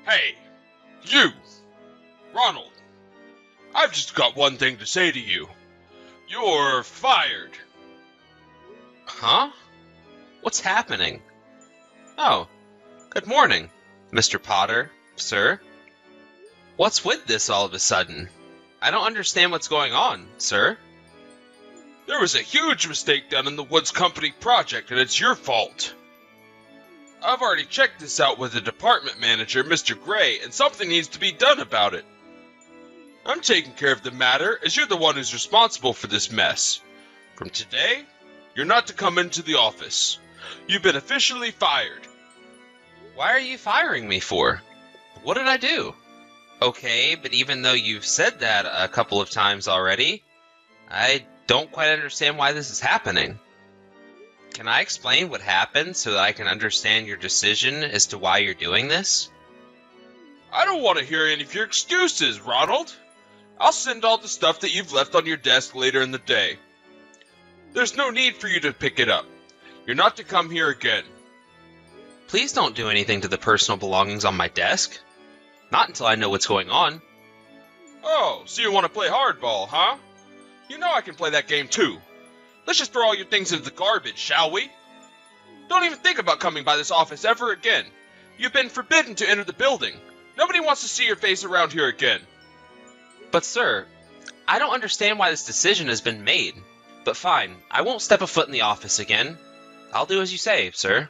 Hey, you, Ronald, I've just got one thing to say to you. You're fired. Huh? What's happening? Oh, good morning, Mr. Potter, sir. What's with this all of a sudden? I don't understand what's going on, sir. There was a huge mistake done in the Woods Company project, and it's your fault. I've already checked this out with the department manager, Mr. Gray, and something needs to be done about it. I'm taking care of the matter, as you're the one who's responsible for this mess. From today, you're not to come into the office. You've been officially fired. Why are you firing me for? What did I do? Okay, but even though you've said that a couple of times already, I don't quite understand why this is happening. Can I explain what happened so that I can understand your decision as to why you're doing this? I don't want to hear any of your excuses, Ronald. I'll send all the stuff that you've left on your desk later in the day. There's no need for you to pick it up. You're not to come here again. Please don't do anything to the personal belongings on my desk. Not until I know what's going on. Oh, so you want to play hardball, huh? You know I can play that game too. Let's just throw all your things into the garbage, shall we? Don't even think about coming by this office ever again. You've been forbidden to enter the building. Nobody wants to see your face around here again. But sir, I don't understand why this decision has been made. But fine, I won't step a foot in the office again. I'll do as you say, sir.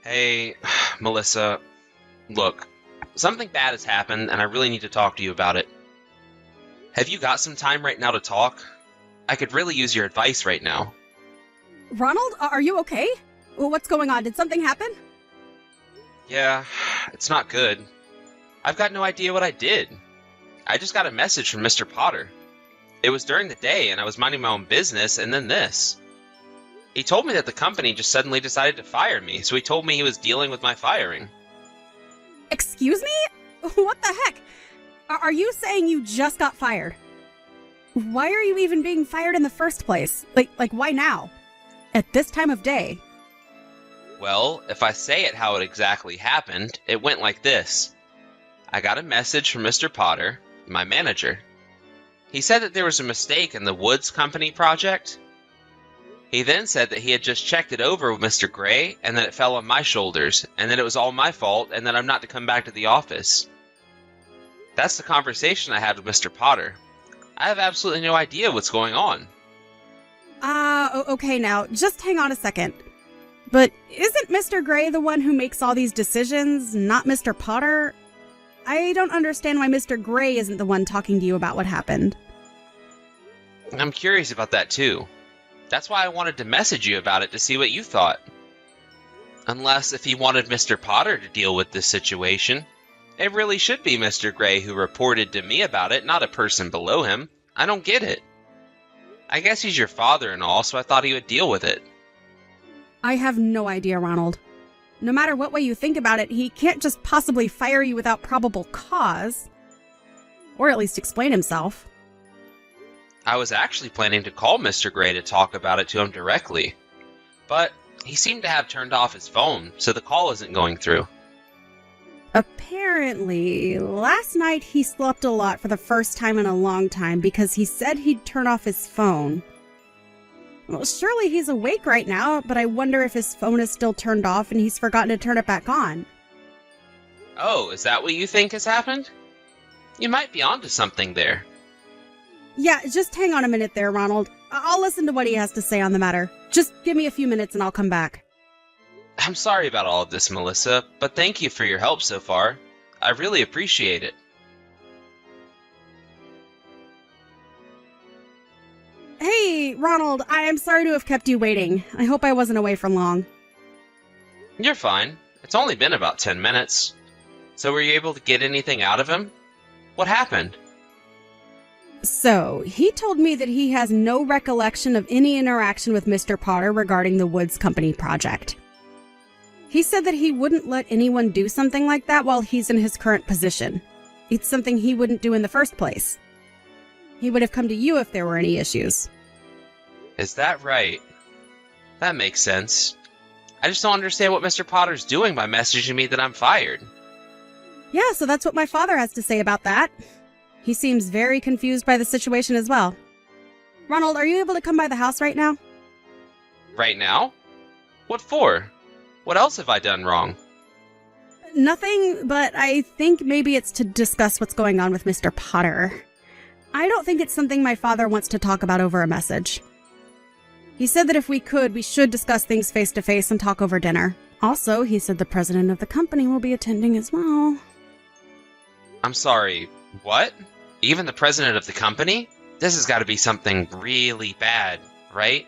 Hey, Melissa, look, something bad has happened and I really need to talk to you about it. Have you got some time right now to talk? I could really use your advice right now. Ronald, are you okay? What's going on? Did something happen? Yeah, it's not good. I've got no idea what I did. I just got a message from Mr. Potter. It was during the day and I was minding my own business, and then this. He told me that the company just suddenly decided to fire me, so he told me he was dealing with my firing. Excuse me? What the heck? Are you saying you just got fired? Why are you even being fired in the first place? Like why now? At this time of day? Well, if I say it how it exactly happened, it went like this. I got a message from Mr. Potter, my manager. He said that there was a mistake in the Woods Company project. He then said that he had just checked it over with Mr. Gray, and that it fell on my shoulders, and that it was all my fault, and that I'm not to come back to the office. That's the conversation I had with Mr. Potter. I have absolutely no idea what's going on. Okay now, just hang on a second. But isn't Mr. Gray the one who makes all these decisions, not Mr. Potter? I don't understand why Mr. Gray isn't the one talking to you about what happened. I'm curious about that too. That's why I wanted to message you about it to see what you thought. Unless if he wanted Mr. Potter to deal with this situation, it really should be Mr. Gray who reported to me about it, not a person below him. I don't get it. I guess he's your father and all, so I thought he would deal with it. I have no idea, Ronald. No matter what way you think about it, he can't just possibly fire you without probable cause. Or at least explain himself. I was actually planning to call Mr. Gray to talk about it to him directly. But he seemed to have turned off his phone, so the call isn't going through. Apparently, last night he slept a lot for the first time in a long time because he said he'd turn off his phone. Well, surely he's awake right now, but I wonder if his phone is still turned off and he's forgotten to turn it back on. Oh, is that what you think has happened? You might be onto something there. Yeah, just hang on a minute there, Ronald. I'll listen to what he has to say on the matter. Just give me a few minutes and I'll come back. I'm sorry about all of this, Melissa, but thank you for your help so far. I really appreciate it. Hey, Ronald, I am sorry to have kept you waiting. I hope I wasn't away for long. You're fine. It's only been about 10 minutes. So were you able to get anything out of him? What happened? So, he told me that he has no recollection of any interaction with Mr. Potter regarding the Woods Company project. He said that he wouldn't let anyone do something like that while he's in his current position. It's something he wouldn't do in the first place. He would have come to you if there were any issues. Is that right? That makes sense. I just don't understand what Mr. Potter's doing by messaging me that I'm fired. Yeah, so that's what my father has to say about that. He seems very confused by the situation as well. Ronald, are you able to come by the house right now? Right now? What for? What else have I done wrong? Nothing, but I think maybe it's to discuss what's going on with Mr. Potter. I don't think it's something my father wants to talk about over a message. He said that if we could, we should discuss things face to face and talk over dinner. Also, he said the president of the company will be attending as well. I'm sorry, what? Even the president of the company? This has got to be something really bad, right?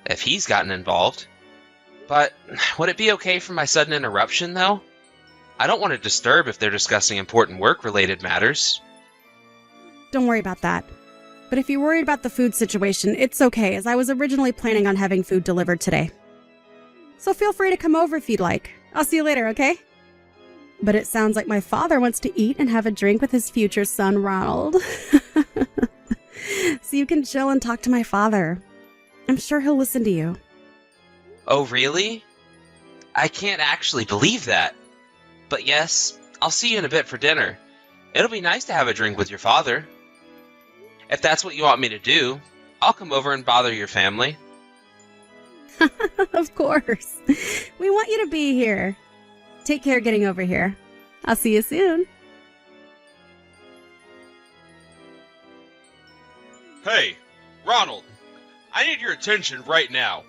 If he's gotten involved. But would it be okay for my sudden interruption, though? I don't want to disturb if they're discussing important work-related matters. Don't worry about that. But if you're worried about the food situation, it's okay, as I was originally planning on having food delivered today. So feel free to come over if you'd like. I'll see you later, okay? But it sounds like my father wants to eat and have a drink with his future son, Ronald. So you can chill and talk to my father. I'm sure he'll listen to you. Oh, really? I can't actually believe that. But yes, I'll see you in a bit for dinner. It'll be nice to have a drink with your father. If that's what you want me to do, I'll come over and bother your family. Of course. We want you to be here. Take care getting over here. I'll see you soon. Hey, Ronald, I need your attention right now.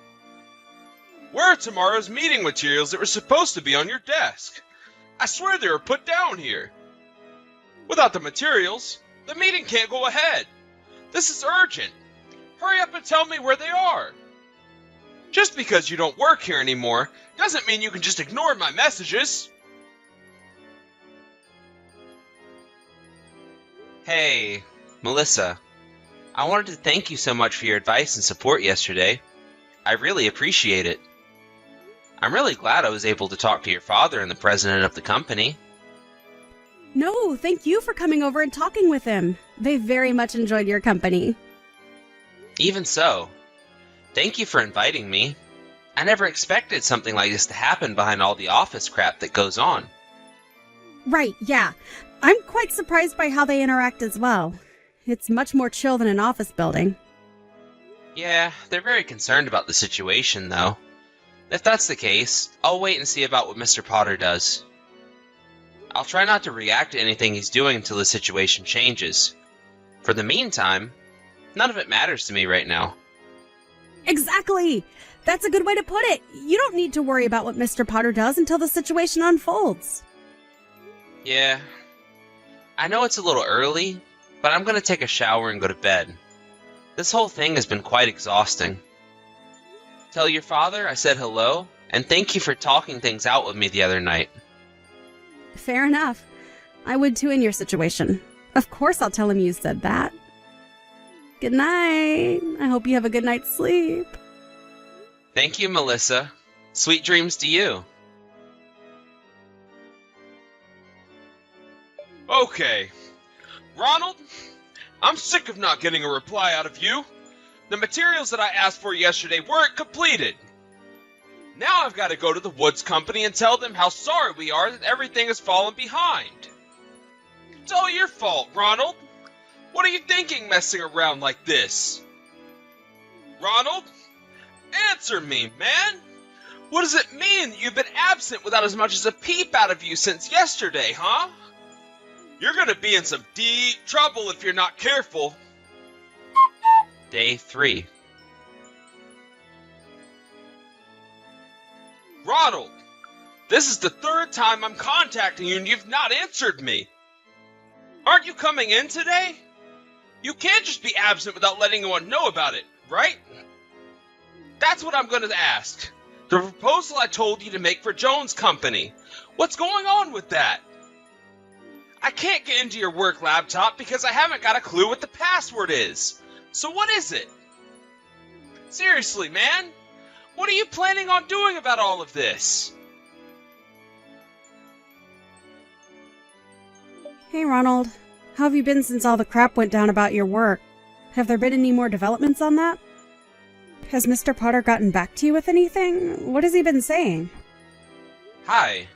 Where are tomorrow's meeting materials that were supposed to be on your desk? I swear they were put down here. Without the materials, the meeting can't go ahead. This is urgent. Hurry up and tell me where they are. Just because you don't work here anymore doesn't mean you can just ignore my messages. Hey, Melissa. I wanted to thank you so much for your advice and support yesterday. I really appreciate it. I'm really glad I was able to talk to your father and the president of the company. No, thank you for coming over and talking with him. They very much enjoyed your company. Even so, thank you for inviting me. I never expected something like this to happen behind all the office crap that goes on. Right, yeah. I'm quite surprised by how they interact as well. It's much more chill than an office building. Yeah, they're very concerned about the situation, though. If that's the case, I'll wait and see about what Mr. Potter does. I'll try not to react to anything he's doing until the situation changes. For the meantime, none of it matters to me right now. Exactly! That's a good way to put it. You don't need to worry about what Mr. Potter does until the situation unfolds. Yeah, I know it's a little early, but I'm going to take a shower and go to bed. This whole thing has been quite exhausting. Tell your father I said hello, and thank you for talking things out with me the other night. Fair enough. I would too in your situation. Of course I'll tell him you said that. Good night. I hope you have a good night's sleep. Thank you, Melissa. Sweet dreams to you. Okay. Ronald, I'm sick of not getting a reply out of you. The materials that I asked for yesterday weren't completed. Now I've got to go to the Woods Company and tell them how sorry we are that everything has fallen behind. It's all your fault, Ronald. What are you thinking messing around like this? Ronald? Answer me, man! What does it mean that you've been absent without as much as a peep out of you since yesterday, huh? You're gonna be in some deep trouble if you're not careful. Day 3. Ronald, this is the third time I'm contacting you and you've not answered me. Aren't you coming in today? You can't just be absent without letting anyone know about it, right? That's what I'm going to ask. The proposal I told you to make for Jones Company. What's going on with that? I can't get into your work laptop because I haven't got a clue what the password is. So what is it? Seriously, man? What are you planning on doing about all of this? Hey, Ronald. How have you been since all the crap went down about your work? Have there been any more developments on that? Has Mr. Potter gotten back to you with anything? What has he been saying? Hi.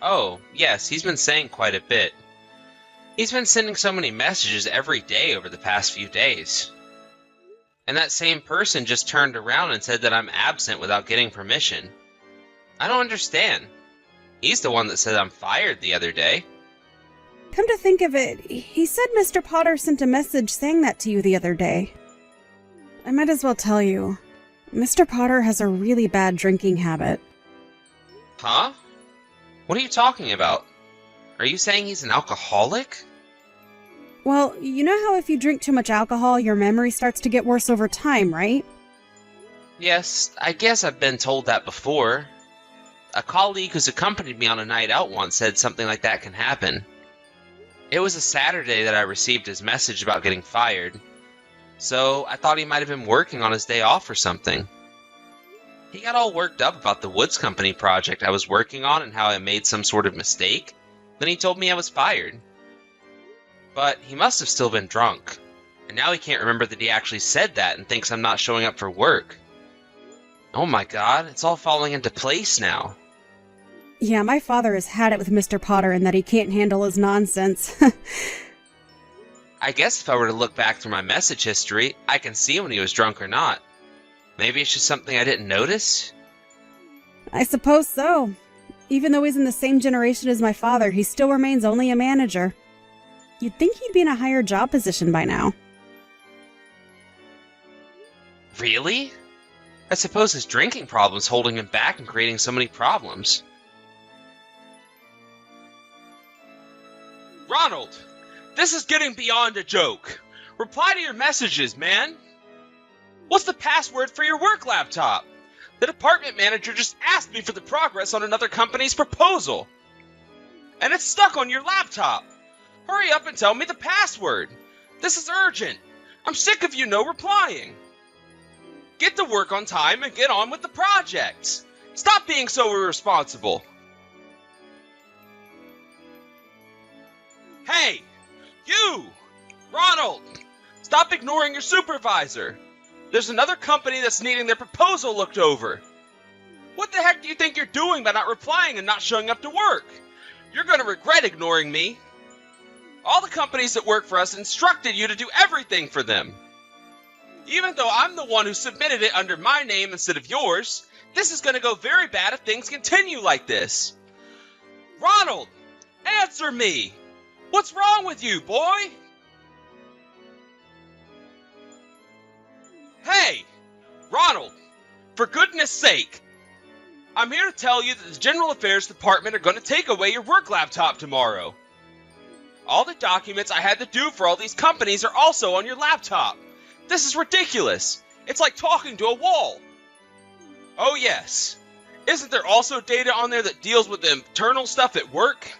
Oh, yes, he's been saying quite a bit. He's been sending so many messages every day over the past few days. And that same person just turned around and said that I'm absent without getting permission. I don't understand. He's the one that said I'm fired the other day. Come to think of it, he said Mr. Potter sent a message saying that to you the other day. I might as well tell you, Mr. Potter has a really bad drinking habit. Huh? What are you talking about? Are you saying he's an alcoholic? Well, you know how if you drink too much alcohol, your memory starts to get worse over time, right? Yes, I guess I've been told that before. A colleague who's accompanied me on a night out once said something like that can happen. It was a Saturday that I received his message about getting fired, so I thought he might have been working on his day off or something. He got all worked up about the Woods Company project I was working on and how I made some sort of mistake. Then he told me I was fired. But he must have still been drunk, and now he can't remember that he actually said that and thinks I'm not showing up for work. Oh my god, it's all falling into place now. Yeah, my father has had it with Mr. Potter in that he can't handle his nonsense. I guess if I were to look back through my message history, I can see when he was drunk or not. Maybe it's just something I didn't notice? I suppose so. Even though he's in the same generation as my father, he still remains only a manager. You'd think he'd be in a higher job position by now. Really? I suppose his drinking problem's holding him back and creating so many problems. Ronald, this is getting beyond a joke. Reply to your messages, man. What's the password for your work laptop? The department manager just asked me for the progress on another company's proposal. And it's stuck on your laptop. Hurry up and tell me the password. This is urgent. I'm sick of you no replying. Get to work on time and get on with the projects. Stop being so irresponsible. Hey, you! Ronald! Stop ignoring your supervisor. There's another company that's needing their proposal looked over. What the heck do you think you're doing by not replying and not showing up to work? You're going to regret ignoring me. All the companies that work for us instructed you to do everything for them. Even though I'm the one who submitted it under my name instead of yours, this is going to go very bad if things continue like this. Ronald, answer me! What's wrong with you, boy? Hey, Ronald, for goodness sake, I'm here to tell you that the General Affairs Department are going to take away your work laptop tomorrow. All the documents I had to do for all these companies are also on your laptop. This is ridiculous. It's like talking to a wall. Oh yes, isn't there also data on there that deals with the internal stuff at work?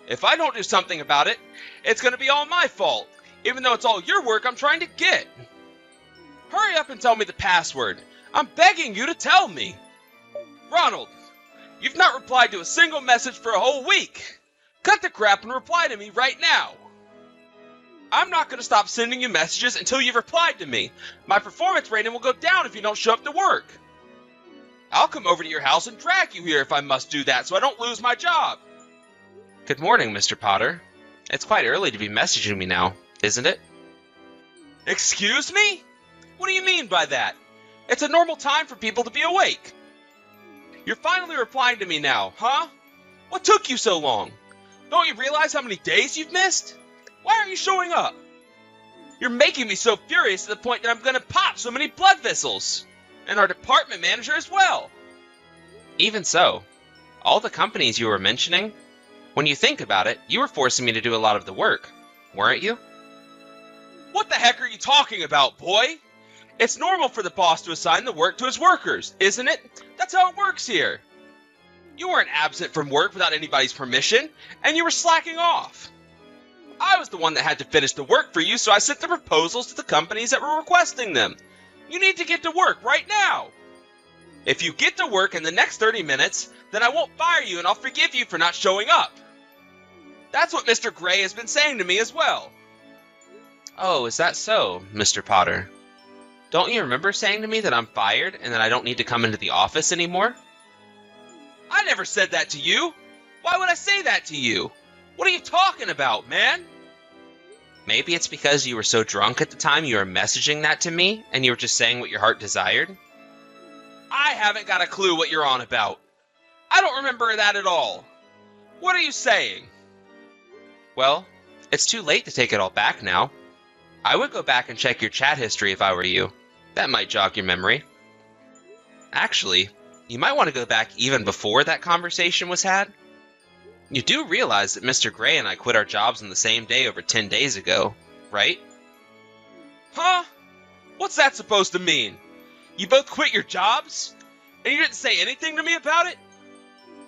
If I don't do something about it, it's going to be all my fault, even though it's all your work I'm trying to get. Hurry up and tell me the password. I'm begging you to tell me. Ronald, you've not replied to a single message for a whole week. Cut the crap and reply to me right now. I'm not going to stop sending you messages until you've replied to me. My performance rating will go down if you don't show up to work. I'll come over to your house and drag you here if I must do that so I don't lose my job. Good morning, Mr. Potter. It's quite early to be messaging me now, isn't it? Excuse me? What do you mean by that? It's a normal time for people to be awake. You're finally replying to me now, huh? What took you so long? Don't you realize how many days you've missed? Why aren't you showing up? You're making me so furious to the point that I'm going to pop so many blood vessels. And our department manager as well. Even so, all the companies you were mentioning, when you think about it, you were forcing me to do a lot of the work, weren't you? What the heck are you talking about, boy? It's normal for the boss to assign the work to his workers, isn't it? That's how it works here. You weren't absent from work without anybody's permission, and you were slacking off. I was the one that had to finish the work for you, so I sent the proposals to the companies that were requesting them. You need to get to work right now. If you get to work in the next 30 minutes, then I won't fire you and I'll forgive you for not showing up. That's what Mr. Gray has been saying to me as well. Oh, is that so, Mr. Potter? Don't you remember saying to me that I'm fired and that I don't need to come into the office anymore? I never said that to you. Why would I say that to you? What are you talking about, man? Maybe it's because you were so drunk at the time you were messaging that to me and you were just saying what your heart desired? I haven't got a clue what you're on about. I don't remember that at all. What are you saying? Well, it's too late to take it all back now. I would go back and check your chat history if I were you. That might jog your memory. Actually, you might want to go back even before that conversation was had. You do realize that Mr. Gray and I quit our jobs on the same day over 10 days ago, right? Huh? What's that supposed to mean? You both quit your jobs? And you didn't say anything to me about it?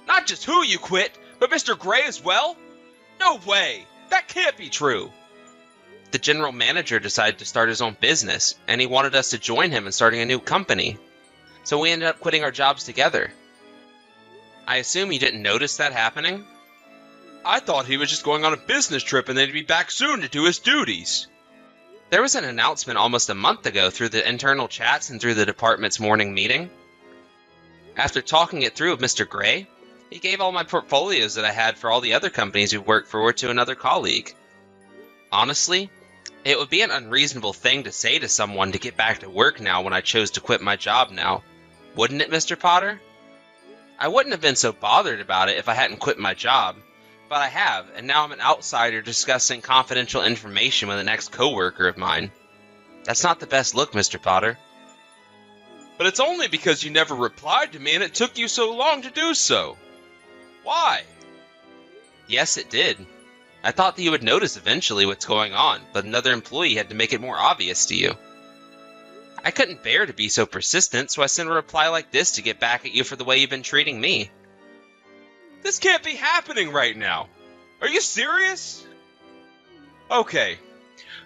Not just who you quit, but Mr. Gray as well? No way! That can't be true! The general manager decided to start his own business, and he wanted us to join him in starting a new company. So we ended up quitting our jobs together. I assume you didn't notice that happening? I thought he was just going on a business trip and then he'd be back soon to do his duties. There was an announcement almost a month ago through the internal chats and through the department's morning meeting. After talking it through with Mr. Gray, he gave all my portfolios that I had for all the other companies we've worked for to another colleague. Honestly, it would be an unreasonable thing to say to someone to get back to work now when I chose to quit my job now. Wouldn't it, Mr. Potter? I wouldn't have been so bothered about it if I hadn't quit my job, but I have, and now I'm an outsider discussing confidential information with an ex-coworker of mine. That's not the best look, Mr. Potter. But it's only because you never replied to me and it took you so long to do so. Why? Yes, it did. I thought that you would notice eventually what's going on, but another employee had to make it more obvious to you. I couldn't bear to be so persistent, so I sent a reply like this to get back at you for the way you've been treating me. This can't be happening right now. Are you serious? Okay.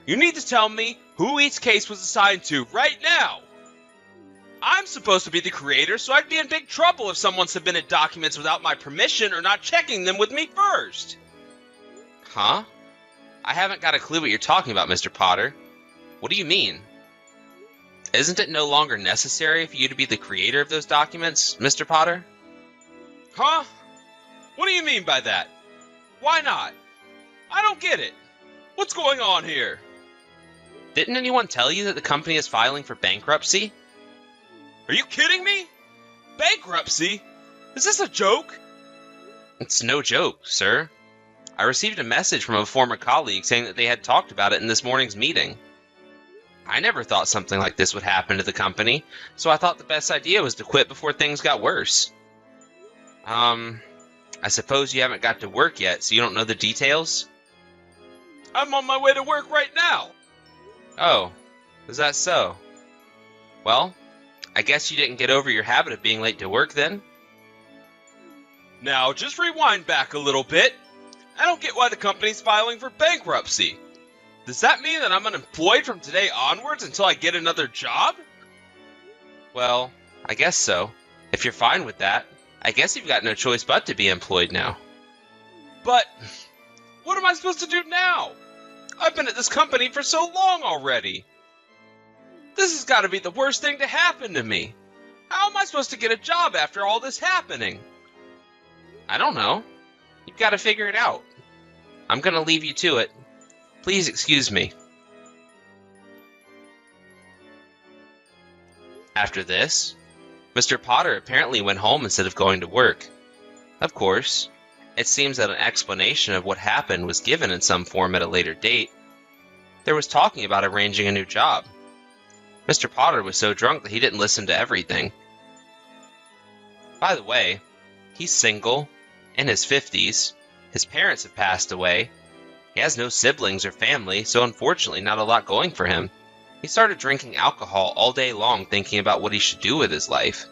You need to tell me who each case was assigned to right now. I'm supposed to be the creator, so I'd be in big trouble if someone submitted documents without my permission or not checking them with me first. Huh? I haven't got a clue what you're talking about, Mr. Potter. What do you mean? Isn't it no longer necessary for you to be the creator of those documents, Mr. Potter? Huh? What do you mean by that? Why not? I don't get it. What's going on here? Didn't anyone tell you that the company is filing for bankruptcy? Are you kidding me? Bankruptcy? Is this a joke? It's no joke, sir. I received a message from a former colleague saying that they had talked about it in this morning's meeting. I never thought something like this would happen to the company, so I thought the best idea was to quit before things got worse. I suppose you haven't got to work yet, so you don't know the details? I'm on my way to work right now. Oh, is that so? Well, I guess you didn't get over your habit of being late to work then? Now, just rewind back a little bit. I don't get why the company's filing for bankruptcy. Does that mean that I'm unemployed from today onwards until I get another job? Well, I guess so. If you're fine with that, I guess you've got no choice but to be employed now. But what am I supposed to do now? I've been at this company for so long already. This has got to be the worst thing to happen to me. How am I supposed to get a job after all this happening? I don't know. You've got to figure it out. I'm going to leave you to it. Please excuse me. After this, Mr. Potter apparently went home instead of going to work. Of course, it seems that an explanation of what happened was given in some form at a later date. There was talking about arranging a new job. Mr. Potter was so drunk that he didn't listen to everything. By the way, he's single, in his 50s, his parents have passed away, he has no siblings or family, so unfortunately not a lot going for him. He started drinking alcohol all day long thinking about what he should do with his life.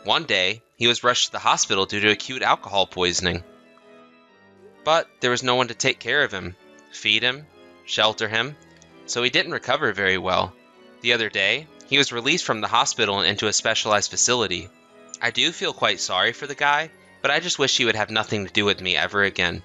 One day, he was rushed to the hospital due to acute alcohol poisoning. But there was no one to take care of him, feed him, shelter him, so he didn't recover very well. The other day, he was released from the hospital and into a specialized facility. I do feel quite sorry for the guy, but I just wish he would have nothing to do with me ever again.